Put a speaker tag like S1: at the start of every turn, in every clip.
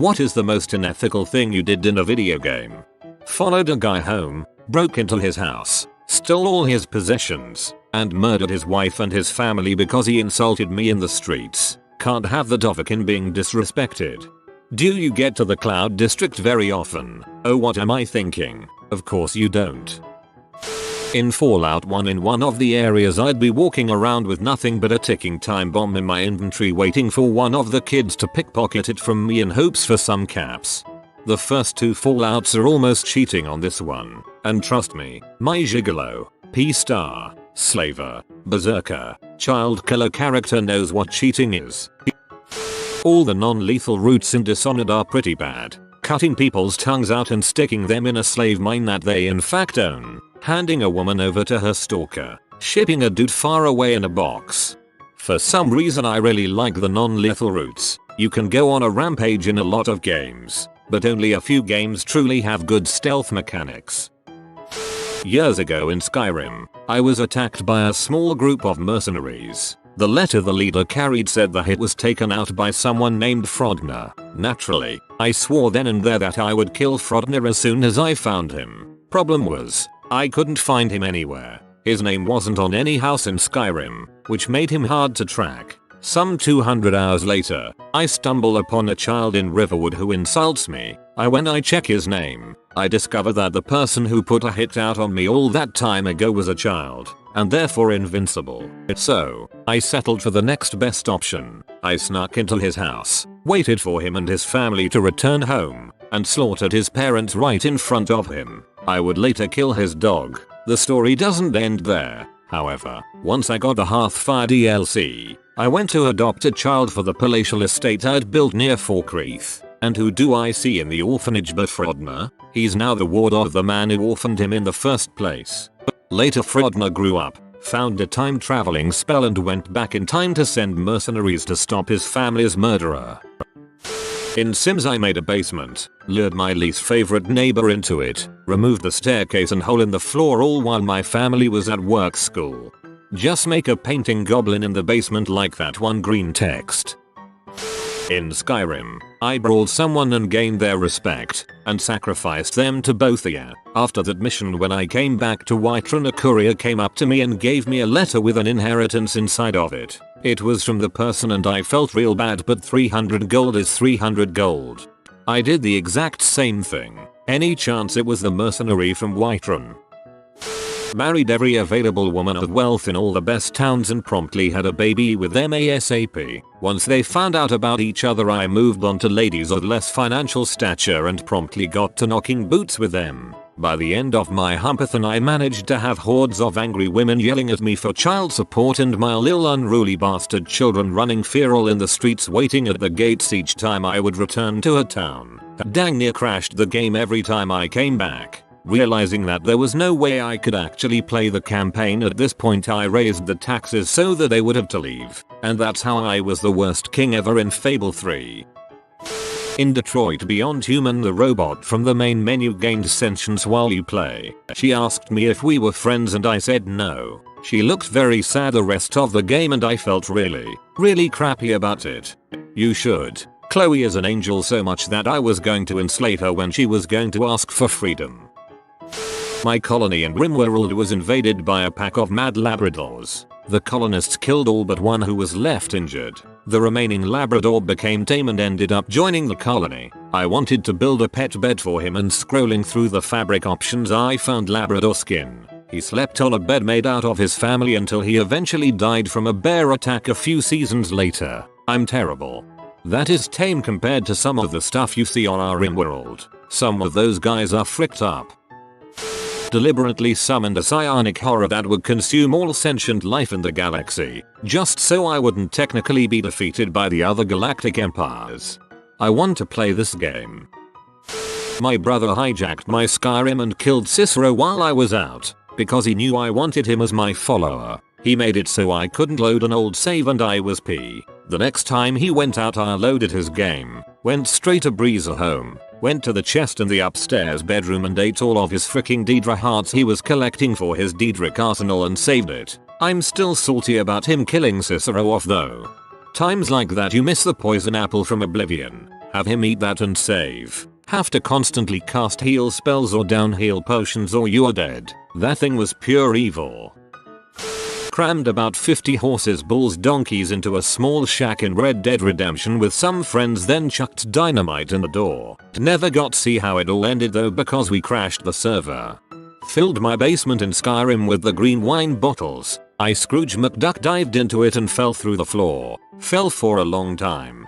S1: What is the most unethical thing you did in a video game? Followed a guy home, broke into his house, stole all his possessions, and murdered his wife and his family because he insulted me in the streets. Can't have the Dovahkiin being disrespected. Do you get to the Cloud District very often? Oh, what am I thinking? Of course you don't. In Fallout 1, in one of the areas, I'd be walking around with nothing but a ticking time bomb in my inventory, waiting for one of the kids to pickpocket it from me in hopes for some caps. The first 2 Fallouts are almost cheating on this one, and trust me, my gigolo, P-star, slaver, berserker, child killer character knows what cheating is. All the non-lethal routes in Dishonored are pretty bad. Cutting people's tongues out and sticking them in a slave mine that they in fact own. Handing a woman over to her stalker. Shipping a dude far away in a box. For some reason I really like the non-lethal routes. You can go on a rampage in a lot of games, but only a few games truly have good stealth mechanics. Years ago in Skyrim, I was attacked by a small group of mercenaries. The letter the leader carried said the hit was taken out by someone named Frodner. Naturally, I swore then and there that I would kill Frodner as soon as I found him. Problem was, I couldn't find him anywhere. His name wasn't on any house in Skyrim, which made him hard to track. Some 200 hours later, I stumble upon a child in Riverwood who insults me. When I check his name, I discover that the person who put a hit out on me all that time ago was a child, and therefore invincible. So, I settled for the next best option. I snuck into his house, waited for him and his family to return home, and slaughtered his parents right in front of him. I would later kill his dog. The story doesn't end there. However, once I got the Hearthfire DLC, I went to adopt a child for the palatial estate I'd built near Falkreath. And who do I see in the orphanage but Frodner? He's now the ward of the man who orphaned him in the first place. Later Frodner grew up, found a time traveling spell and went back in time to send mercenaries to stop his family's murderer. In Sims I made a basement, lured my least favorite neighbor into it, removed the staircase and hole in the floor all while my family was at work school. Just make a painting goblin in the basement like that one green text. In Skyrim, I brawled someone and gained their respect, and sacrificed them to Bothia. After that mission when I came back to Whiterun, a courier came up to me and gave me a letter with an inheritance inside of it. It was from the person and I felt real bad, but 300 gold is 300 gold. I did the exact same thing. Any chance it was the mercenary from Whiterun? Married every available woman of wealth in all the best towns and promptly had a baby with them ASAP. Once they found out about each other I moved on to ladies of less financial stature and promptly got to knocking boots with them. By the end of my humpathon I managed to have hordes of angry women yelling at me for child support and my little unruly bastard children running feral in the streets waiting at the gates each time I would return to a town. Dang near crashed the game every time I came back. Realizing that there was no way I could actually play the campaign at this point, I raised the taxes so that they would have to leave. And that's how I was the worst king ever in Fable 3. In Detroit Beyond Human, the robot from the main menu gained sentience while you play. She asked me if we were friends and I said no. She looked very sad the rest of the game and I felt really crappy about it. You should. Chloe is an angel, so much that I was going to enslave her when she was going to ask for freedom. My colony in Rimworld was invaded by a pack of mad Labradors. The colonists killed all but one who was left injured. The remaining Labrador became tame and ended up joining the colony. I wanted to build a pet bed for him and scrolling through the fabric options I found Labrador skin. He slept on a bed made out of his family until he eventually died from a bear attack a few seasons later. I'm terrible. That is tame compared to some of the stuff you see on our Rimworld. Some of those guys are fricked up. Deliberately summoned a psionic horror that would consume all sentient life in the galaxy, just so I wouldn't technically be defeated by the other galactic empires. I want to play this game. My brother hijacked my Skyrim and killed Cicero while I was out, because he knew I wanted him as my follower. He made it so I couldn't load an old save and I was P. The next time he went out I loaded his game, went straight to Breezer home, went to the chest in the upstairs bedroom and ate all of his freaking Daedra hearts he was collecting for his Daedric arsenal and saved it. I'm still salty about him killing Cicero off though. Times like that you miss the poison apple from Oblivion. Have him eat that and save. Have to constantly cast heal spells or down heal potions or you are dead. That thing was pure evil. Crammed about 50 horses, bulls, donkeys into a small shack in Red Dead Redemption with some friends, then chucked dynamite in the door. Never got to see how it all ended though because we crashed the server. Filled my basement in Skyrim with the green wine bottles. I Scrooge McDuck dived into it and fell through the floor. Fell for a long time.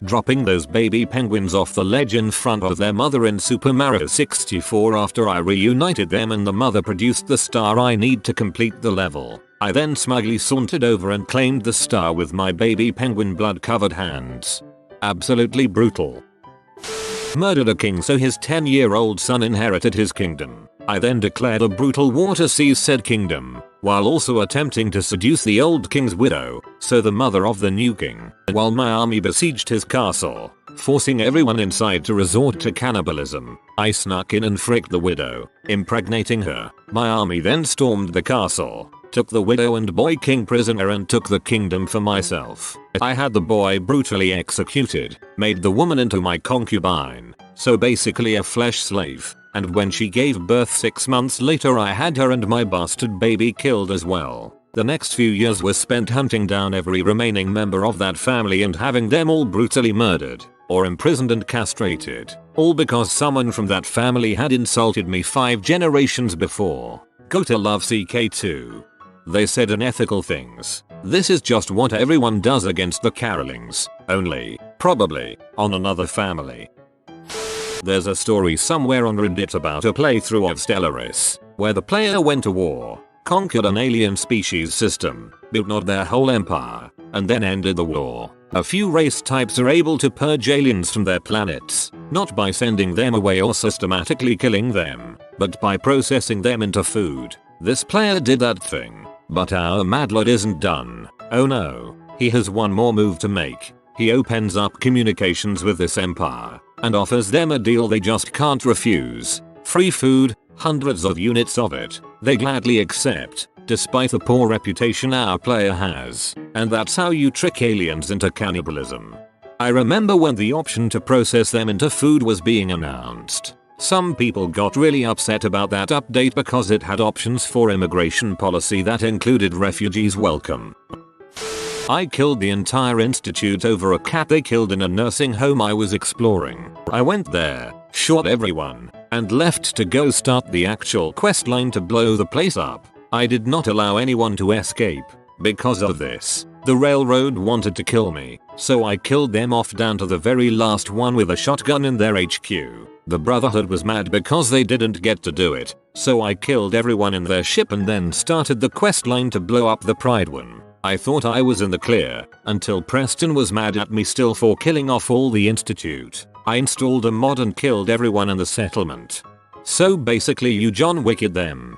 S1: Dropping those baby penguins off the ledge in front of their mother in Super Mario 64 after I reunited them and the mother produced the star I need to complete the level. I then smugly sauntered over and claimed the star with my baby penguin blood covered hands. Absolutely brutal. Murdered a king so his 10-year-old son inherited his kingdom. I then declared a brutal war to seize said kingdom, while also attempting to seduce the old king's widow, so the mother of the new king, while my army besieged his castle, forcing everyone inside to resort to cannibalism. I snuck in and fricked the widow, impregnating her. My army then stormed the castle, took the widow and boy king prisoner and took the kingdom for myself. I had the boy brutally executed, made the woman into my concubine, so basically a flesh slave. And when she gave birth 6 months later I had her and my bastard baby killed as well. The next few years were spent hunting down every remaining member of that family and having them all brutally murdered, or imprisoned and castrated, all because someone from that family had insulted me 5 generations before. Go to love CK2. They said unethical things. This is just what everyone does against the Carolings, only, probably, on another family. There's a story somewhere on Reddit about a playthrough of Stellaris, where the player went to war, conquered an alien species system, built not their whole empire, and then ended the war. A few race types are able to purge aliens from their planets, not by sending them away or systematically killing them, but by processing them into food. This player did that thing, but our Mad Lord isn't done. Oh no, he has one more move to make. He opens up communications with this empire and offers them a deal they just can't refuse. Free food, hundreds of units of it. They gladly accept, despite the poor reputation our player has. And that's how you trick aliens into cannibalism. I remember when the option to process them into food was being announced. Some people got really upset about that update because it had options for immigration policy that included refugees welcome. I killed the entire institute over a cat they killed in a nursing home I was exploring. I went there, shot everyone, and left to go start the actual questline to blow the place up. I did not allow anyone to escape. Because of this, the railroad wanted to kill me, so I killed them off down to the very last one with a shotgun in their HQ. The Brotherhood was mad because they didn't get to do it, so I killed everyone in their ship and then started the questline to blow up the Pride one. I thought I was in the clear, until Preston was mad at me still for killing off all the institute. I installed a mod and killed everyone in the settlement. So basically you John Wicked them.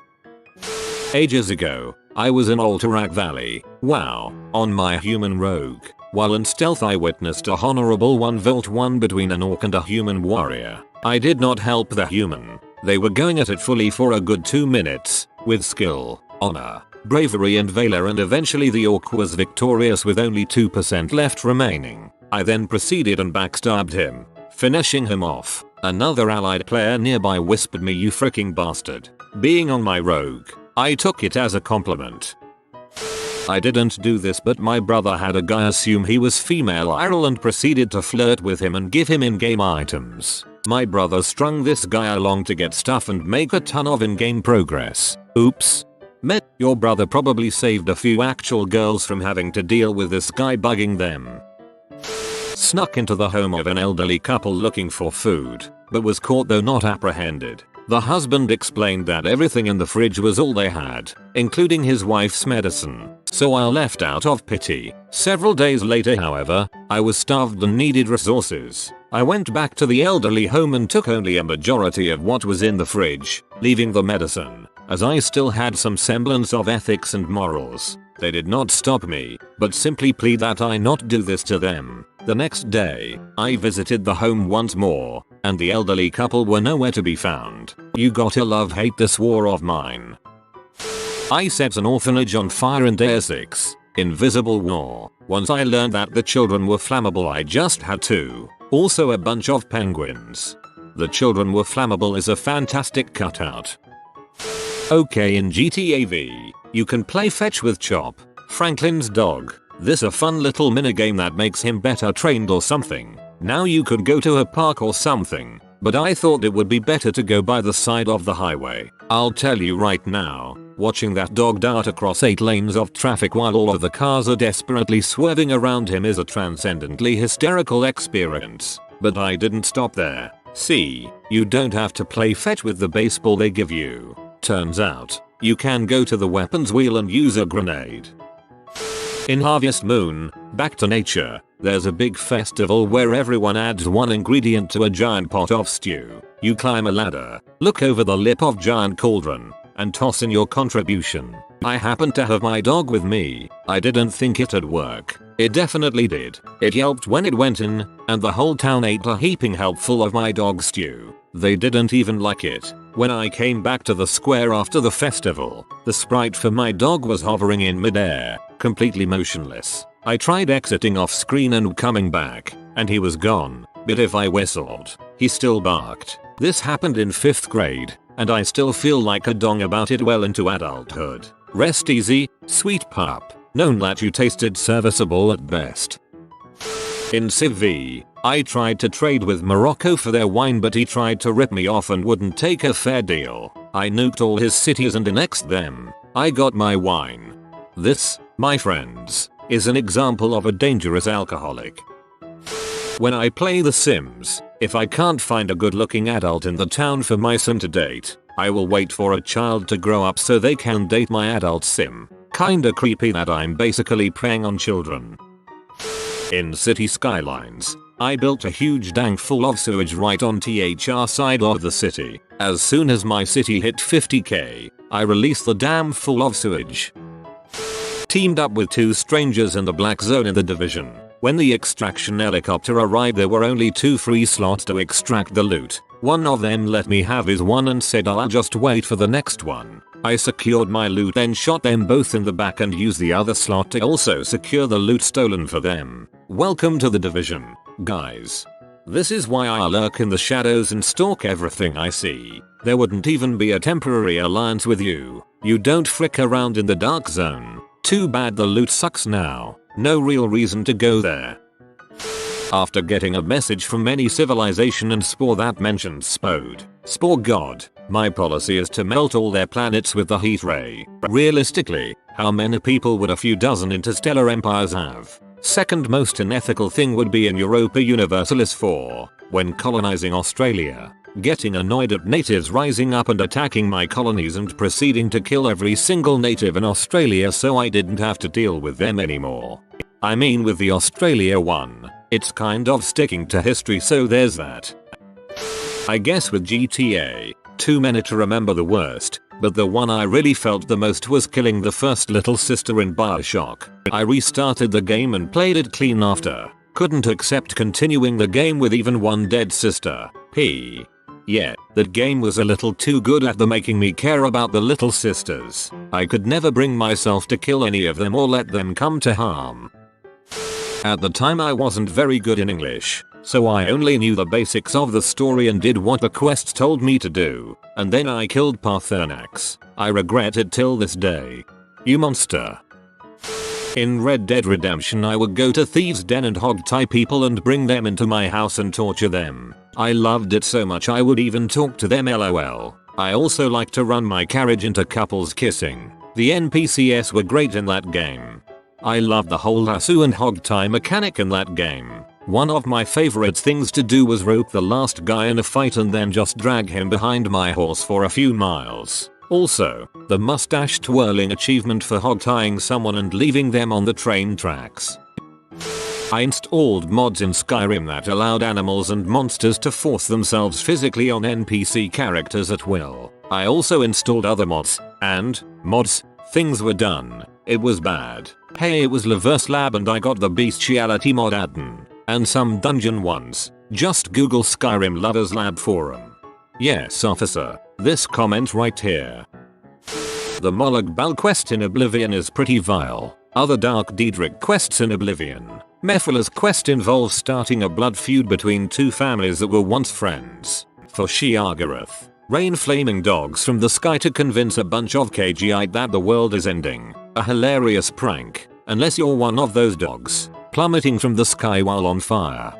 S1: Ages ago, I was in Alterac Valley, wow, on my human rogue. While in stealth I witnessed a honorable 1v1 between an orc and a human warrior. I did not help the human. They were going at it fully for a good 2 minutes, with skill, honor, bravery and valor, and eventually the orc was victorious with only 2% left remaining. I then proceeded and backstabbed him, finishing him off. Another allied player nearby whispered me, "You freaking bastard." Being on my rogue, I took it as a compliment. I didn't do this, but my brother had a guy assume he was female IRL and proceeded to flirt with him and give him in-game items. My brother strung this guy along to get stuff and make a ton of in-game progress. Oops. Your brother probably saved a few actual girls from having to deal with this guy bugging them. Snuck into the home of an elderly couple looking for food, but was caught though not apprehended. The husband explained that everything in the fridge was all they had, including his wife's medicine, so I left out of pity. Several days later, however, I was starved and needed resources. I went back to the elderly home and took only a majority of what was in the fridge, leaving the medicine, as I still had some semblance of ethics and morals. They did not stop me, but simply plead that I not do this to them. The next day, I visited the home once more, and the elderly couple were nowhere to be found. You gotta love hate this war of mine. I set an orphanage on fire in Day 6, Invisible War. Once I learned that the children were flammable, I just had to Also a bunch of penguins. The children were flammable is a fantastic cutout. Okay, in GTA V, you can play fetch with Chop, Franklin's dog. This a fun little minigame that makes him better trained or something. Now you could go to a park or something, but I thought it would be better to go by the side of the highway. I'll tell you right now, watching that dog dart across 8 lanes of traffic while all of the cars are desperately swerving around him is a transcendently hysterical experience. But I didn't stop there. See, you don't have to play fetch with the baseball they give you. Turns out, you can go to the weapons wheel and use a grenade. In Harvest Moon, Back to Nature, there's a big festival where everyone adds one ingredient to a giant pot of stew. You climb a ladder, look over the lip of giant cauldron, and toss in your contribution. I happened to have my dog with me. I didn't think it'd work. It definitely did. It yelped when it went in, and the whole town ate a heaping helpful of my dog stew. They didn't even like it. When I came back to the square after the festival, the sprite for my dog was hovering in midair, completely motionless. I tried exiting off screen and coming back, and he was gone, but if I whistled, he still barked. This happened in 5th grade, and I still feel like a dong about it well into adulthood. Rest easy, sweet pup, known that you tasted serviceable at best. In Civ V, I tried to trade with Morocco for their wine, but he tried to rip me off and wouldn't take a fair deal. I nuked all his cities and annexed them. I got my wine. This, my friends, is an example of a dangerous alcoholic. When I play The Sims, if I can't find a good looking adult in the town for my sim to date, I will wait for a child to grow up so they can date my adult sim. Kinda creepy that I'm basically preying on children. In City Skylines, I built a huge tank full of sewage right on THR side of the city. As soon as my city hit 50k, I released the dam full of sewage. Teamed up with 2 strangers in the black zone in the Division. When the extraction helicopter arrived, there were only 2 free slots to extract the loot. One of them let me have his one and said I'll just wait for the next one. I secured my loot, then shot them both in the back and used the other slot to also secure the loot stolen for them. Welcome to the Division, guys. This is why I lurk in the shadows and stalk everything I see. There wouldn't even be a temporary alliance with you. You don't frick around in the dark zone. Too bad the loot sucks now. No real reason to go there. After getting a message from any civilization and Spore that mentioned Spode, Spore God, my policy is to melt all their planets with the heat ray. Realistically, how many people would a few dozen interstellar empires have? Second most unethical thing would be in Europa Universalis 4, when colonizing Australia, getting annoyed at natives rising up and attacking my colonies and proceeding to kill every single native in Australia so I didn't have to deal with them anymore. I mean, with the Australia one, it's kind of sticking to history, so there's that. I guess with GTA, too many to remember the worst, but the one I really felt the most was killing the first little sister in Bioshock. I restarted the game and played it clean after. Couldn't accept continuing the game with even one dead sister. Yeah, that game was a little too good at making me care about the little sisters. I could never bring myself to kill any of them or let them come to harm. At the time I wasn't very good in English, so I only knew the basics of the story and did what the quest told me to do, and then I killed Parthenax. I regret it till this day. You monster. In Red Dead Redemption I would go to Thieves' Den and hog-tie people and bring them into my house and torture them. I loved it so much I would even talk to them, lol. I also like to run my carriage into couples kissing. The NPCs were great in that game. I loved the whole lasso and hog-tie mechanic in that game. One of my favorite things to do was rope the last guy in a fight and then just drag him behind my horse for a few miles. Also, the mustache twirling achievement for hog-tying someone and leaving them on the train tracks. I installed mods in Skyrim that allowed animals and monsters to force themselves physically on NPC characters at will. I also installed other mods, and, things were done. It was bad. Hey, it was Reverse Lab and I got the bestiality mod add-on. And some dungeon ones. Just Google Skyrim Lovers Lab forum. Yes, officer. This comment right here. The Molag Bal quest in Oblivion is pretty vile. Other Dark Daedric quests in Oblivion, Mephila's quest involves starting a blood feud between two families that were once friends. For Sheogorath, rain flaming dogs from the sky to convince a bunch of KGI that the world is ending. A hilarious prank, unless you're one of those dogs, plummeting from the sky while on fire.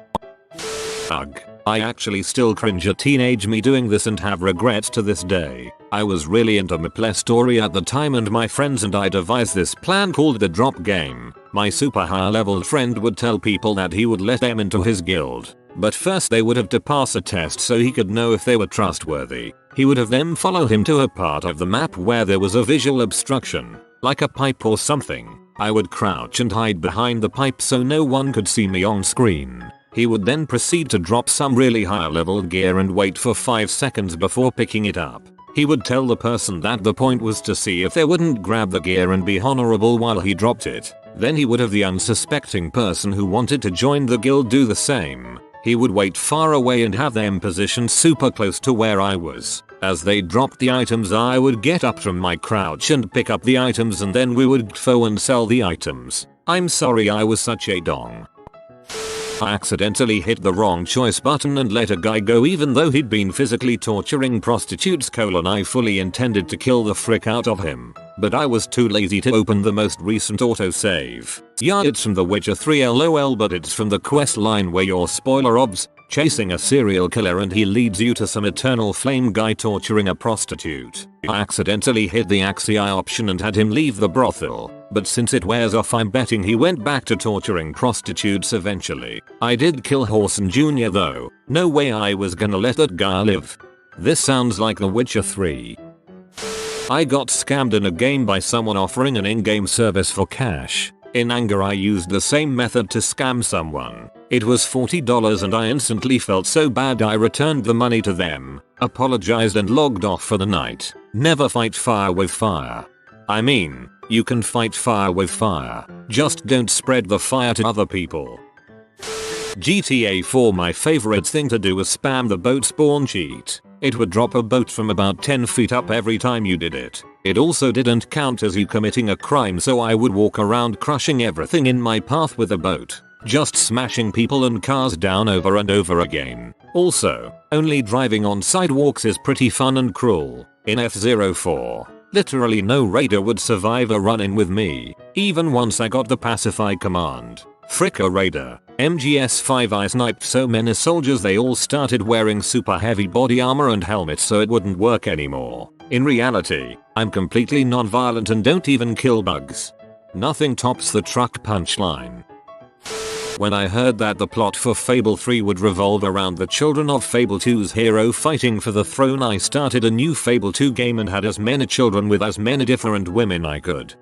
S1: Ugh. I actually still cringe at teenage me doing this and have regrets to this day. I was really into Maple story at the time and my friends and I devised this plan called the drop game. My super high leveled friend would tell people that he would let them into his guild. But first they would have to pass a test so he could know if they were trustworthy. He would have them follow him to a part of the map where there was a visual obstruction, like a pipe or something. I would crouch and hide behind the pipe so no one could see me on screen. He would then proceed to drop some really high level gear and wait for 5 seconds before picking it up. He would tell the person that the point was to see if they wouldn't grab the gear and be honorable while he dropped it. Then he would have the unsuspecting person who wanted to join the guild do the same. He would wait far away and have them positioned super close to where I was. As they dropped the items I would get up from my crouch and pick up the items and then we would go and sell the items. I'm sorry I was such a dong. I accidentally hit the wrong choice button and let a guy go even though he'd been physically torturing prostitutes. I fully intended to kill the frick out of him, but I was too lazy to open the most recent autosave. Yeah, it's from The Witcher 3 LOL, but it's from the quest line where you're spoiler obs, chasing a serial killer and he leads you to some eternal flame guy torturing a prostitute. I accidentally hit the Axii option and had him leave the brothel, but since it wears off I'm betting he went back to torturing prostitutes eventually. I did kill Horson Jr. though, no way I was gonna let that guy live. This sounds like The Witcher 3. I got scammed in a game by someone offering an in-game service for cash. In anger I used the same method to scam someone. It was $40 and I instantly felt so bad I returned the money to them, apologized and logged off for the night. Never fight fire with fire. I mean, you can fight fire with fire, just don't spread the fire to other people. GTA 4 my favorite thing to do was spam the boat spawn cheat. It would drop a boat from about 10 feet up every time you did it. It also didn't count as you committing a crime, so I would walk around crushing everything in my path with a boat, just smashing people and cars down over and over again. Also, only driving on sidewalks is pretty fun and cruel. In F04, literally no raider would survive a run-in with me, even once I got the pacify command. Frick a raider. MGS5 I sniped so many soldiers they all started wearing super heavy body armor and helmets so it wouldn't work anymore. In reality, I'm completely non-violent and don't even kill bugs. Nothing tops the truck punchline. When I heard that the plot for Fable 3 would revolve around the children of Fable 2's hero fighting for the throne, I started a new Fable 2 game and had as many children with as many different women I could.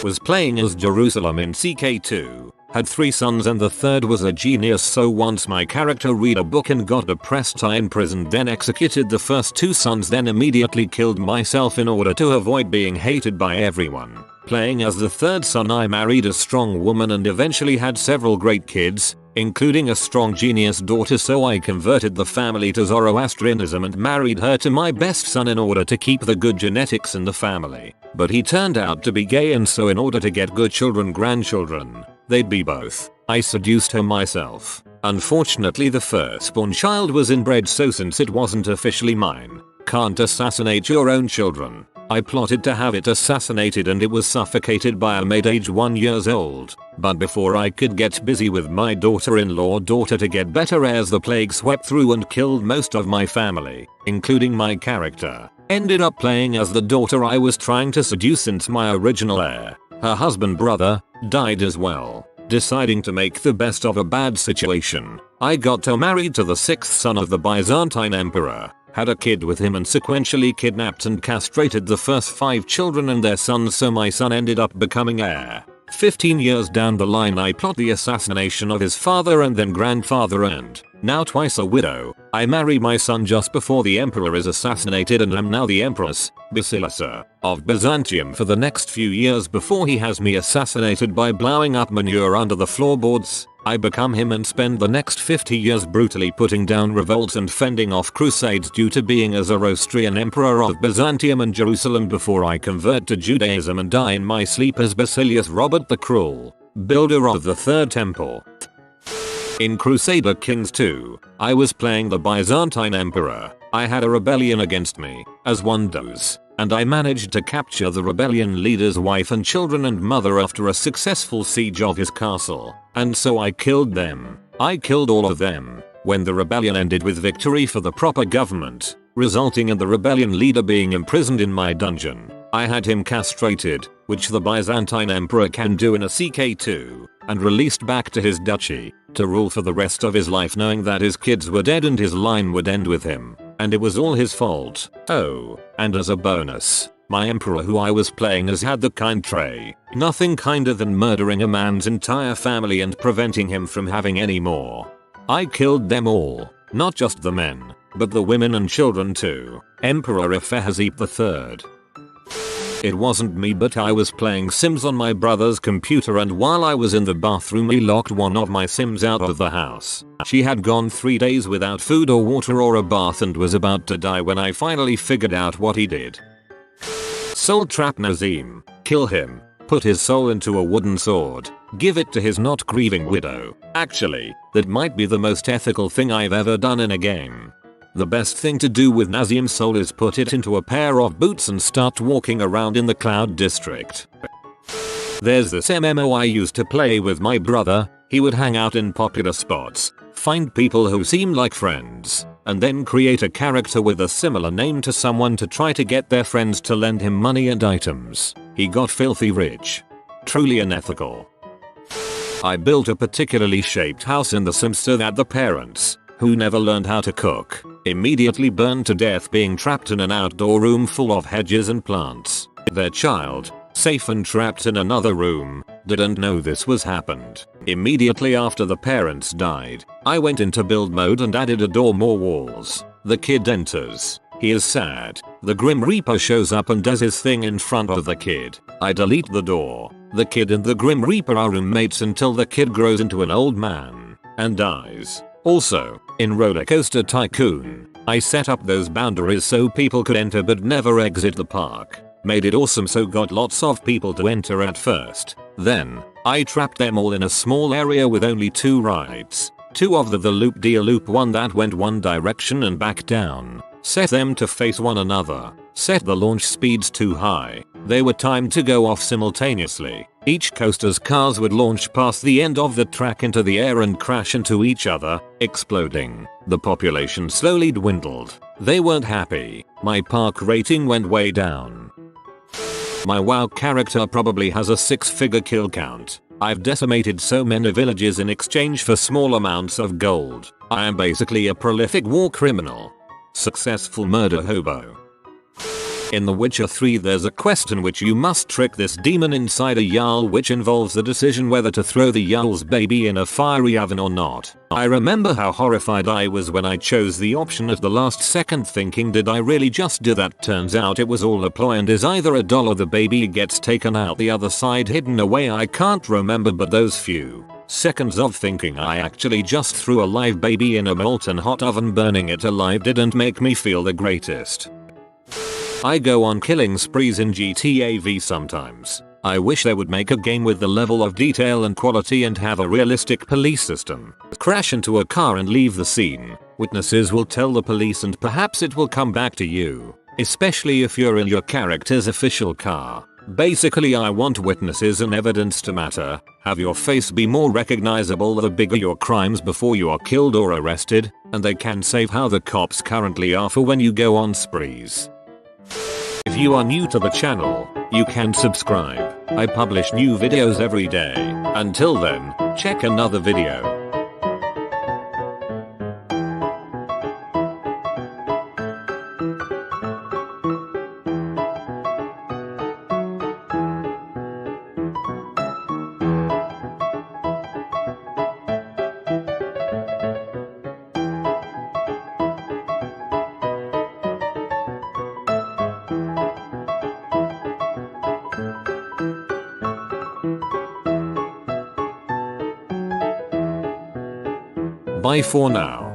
S1: Was playing as Jerusalem in CK2. Had 3 sons and the third was a genius, so once my character read a book and got depressed I imprisoned then executed the first 2 sons, then immediately killed myself in order to avoid being hated by everyone. Playing as the third son I married a strong woman and eventually had several great kids, including a strong genius daughter, so I converted the family to Zoroastrianism and married her to my best son in order to keep the good genetics in the family. But he turned out to be gay, and so in order to get good grandchildren, they'd be both, I seduced her myself. Unfortunately the firstborn child was inbred, so since it wasn't officially mine, can't assassinate your own children. I plotted to have it assassinated and it was suffocated by a maid age 1 year old. But before I could get busy with my daughter-in-law to get better heirs, the plague swept through and killed most of my family, including my character. Ended up playing as the daughter I was trying to seduce since my original heir, her husband brother, died as well. Deciding to make the best of a bad situation, I got her married to the 6th son of the Byzantine emperor, had a kid with him and sequentially kidnapped and castrated the first 5 children and their sons, so my son ended up becoming heir. 15 years down the line I plot the assassination of his father and then grandfather, and now twice a widow, I marry my son just before the emperor is assassinated and am now the empress, Basilissa, of Byzantium for the next few years before he has me assassinated by blowing up manure under the floorboards. I become him and spend the next 50 years brutally putting down revolts and fending off crusades due to being a Zoroastrian emperor of Byzantium and Jerusalem before I convert to Judaism and die in my sleep as Basilius Robert the Cruel. builder of the third temple. In Crusader Kings 2, I was playing the Byzantine Emperor. I had a rebellion against me, as one does, and I managed to capture the rebellion leader's wife and children and mother after a successful siege of his castle, and so I killed them. I killed all of them. When the rebellion ended with victory for the proper government, resulting in the rebellion leader being imprisoned in my dungeon, I had him castrated, which the Byzantine Emperor can do in a CK2, and released back to his duchy, to rule for the rest of his life knowing that his kids were dead and his line would end with him, and it was all his fault. Oh, and as a bonus, my emperor who I was playing as had the kind trait, nothing kinder than murdering a man's entire family and preventing him from having any more. I killed them all, not just the men, but the women and children too. Emperor Ephahazip III. It wasn't me, but I was playing Sims on my brother's computer, and while I was in the bathroom he locked one of my Sims out of the house. She had gone 3 days without food or water or a bath and was about to die when I finally figured out what he did. Soul trap Nazim, kill him, put his soul into a wooden sword, give it to his not grieving widow. Actually, that might be the most ethical thing I've ever done in a game. The best thing to do with Nazim's soul is put it into a pair of boots and start walking around in the Cloud District. There's this MMO I used to play with my brother. He would hang out in popular spots, find people who seem like friends, and then create a character with a similar name to someone to try to get their friends to lend him money and items. He got filthy rich. Truly unethical. I built a particularly shaped house in The Sims so that the parents, who never learned how to cook, immediately burned to death being trapped in an outdoor room full of hedges and plants. Their child, safe and trapped in another room, didn't know this was happened. Immediately after the parents died, I went into build mode and added a door, more walls. The kid enters. He is sad. The Grim Reaper shows up and does his thing in front of the kid. I delete the door. The kid and the Grim Reaper are roommates until the kid grows into an old man and dies. Also, in Roller Coaster Tycoon, I set up those boundaries so people could enter but never exit the park. Made it awesome, so got lots of people to enter at first. Then, I trapped them all in a small area with only 2 rides. 2 of the loop-de-loop, one that went one direction and back down. Set them to face one another. Set the launch speeds too high. They were timed to go off simultaneously. Each coaster's cars would launch past the end of the track into the air and crash into each other, exploding. The population slowly dwindled. They weren't happy. My park rating went way down. My WoW character probably has a 6-figure kill count. I've decimated so many villages in exchange for small amounts of gold. I am basically a prolific war criminal. Successful murder hobo. In The Witcher 3 there's a quest in which you must trick this demon inside a Jarl, which involves the decision whether to throw the Jarl's baby in a fiery oven or not. I remember how horrified I was when I chose the option at the last second, thinking, did I really just do that? Turns out it was all a ploy and is either a doll or the baby gets taken out the other side, hidden away. I can't remember, but those few seconds of thinking I actually just threw a live baby in a molten hot oven burning it alive didn't make me feel the greatest. I go on killing sprees in GTA V sometimes. I wish they would make a game with the level of detail and quality and have a realistic police system. Crash into a car and leave the scene. Witnesses will tell the police and perhaps it will come back to you, especially if you're in your character's official car. Basically, I want witnesses and evidence to matter. Have your face be more recognizable the bigger your crimes before you are killed or arrested, and they can save how the cops currently are for when you go on sprees. If you are new to the channel, you can subscribe. I publish new videos every day. Until then, check another video. Bye for now.